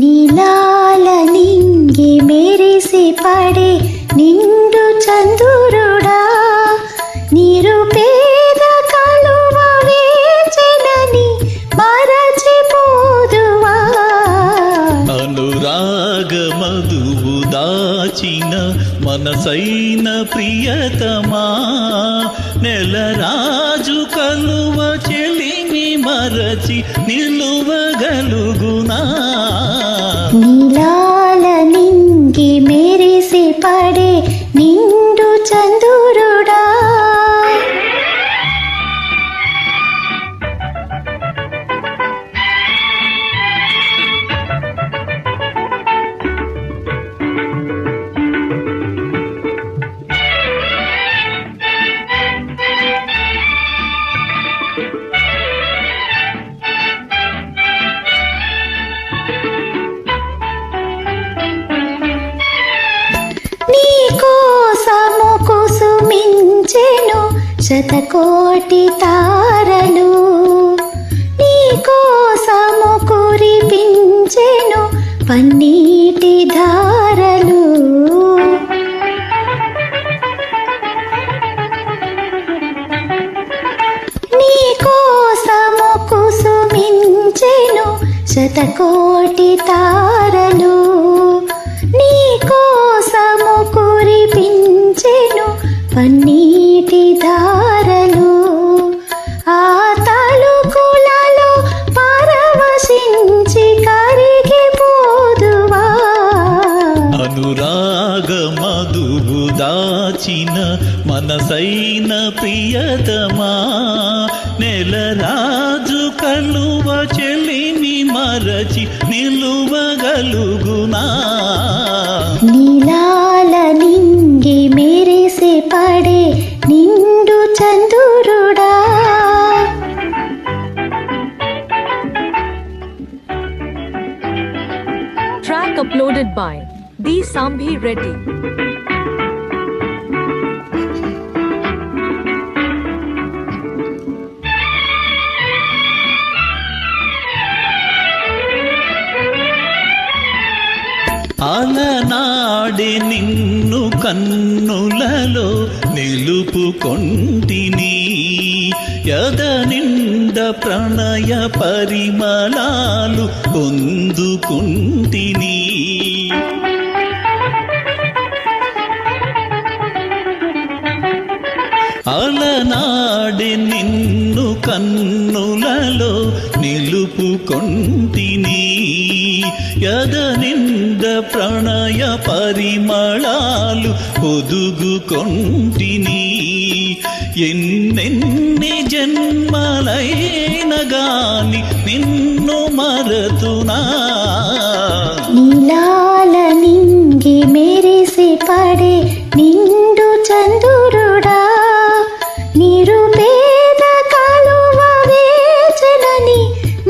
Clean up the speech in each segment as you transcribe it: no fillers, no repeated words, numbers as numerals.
నీలాల నింగి మెరిసి పడే నిండు చంద్రుడా, నిరుపేద కలువ వేచెనని మరచిపోదువా. అనురాగ మధువు దాచిన మనసైన ప్రియతమా, నెలరాజు కలువ చెలిమి మరచి నిలువగలుగునా. నీలాల నింగి మెరిసి పడే నిండు చంద్రుడా. నీకోసము కుసుమించెను శతకోటి తారలు, నీకోసము కురిపించెను పన్నీటి ధారలు. నీకోసము కుసుమించెను శతకోటి తారలు, నీకోసము కురిపించెను పన్నీటి ధారలు. ఆ తలుకులలో పరవశించి కరిగిపోదువా. అనురాగ మధువు దాచిన మనసైన ప్రియతమా, నెలరాజు కలువ చెలిమి మరచి నిలువగలుగునా. నీలాల నింగి మెరిసి పడే నిండు చంద్రుడా. Track uploaded by D. Sambhi Reddy. అలనాడి నిన్ను కన్నులలో నిలుపుకొంటిని, యద నిండ ప్రణయ పరిమళాలు పొందుకుంటిని. అలనాడి నిన్ను కన్నులలో నిలుపుకొంటిని, యద నిండ ప్రణయ పరిమళాలు పొదుగుకొంటిని. ఎన్నెన్ని జన్మలైన గాని నిన్ను మరతునా. నీలాల నింగి మెరిసి పడే నిండు చంద్రుడా, నిరుపేద కలువ వేచెనని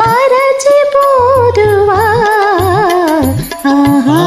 మరచిపోదువా. ఆహా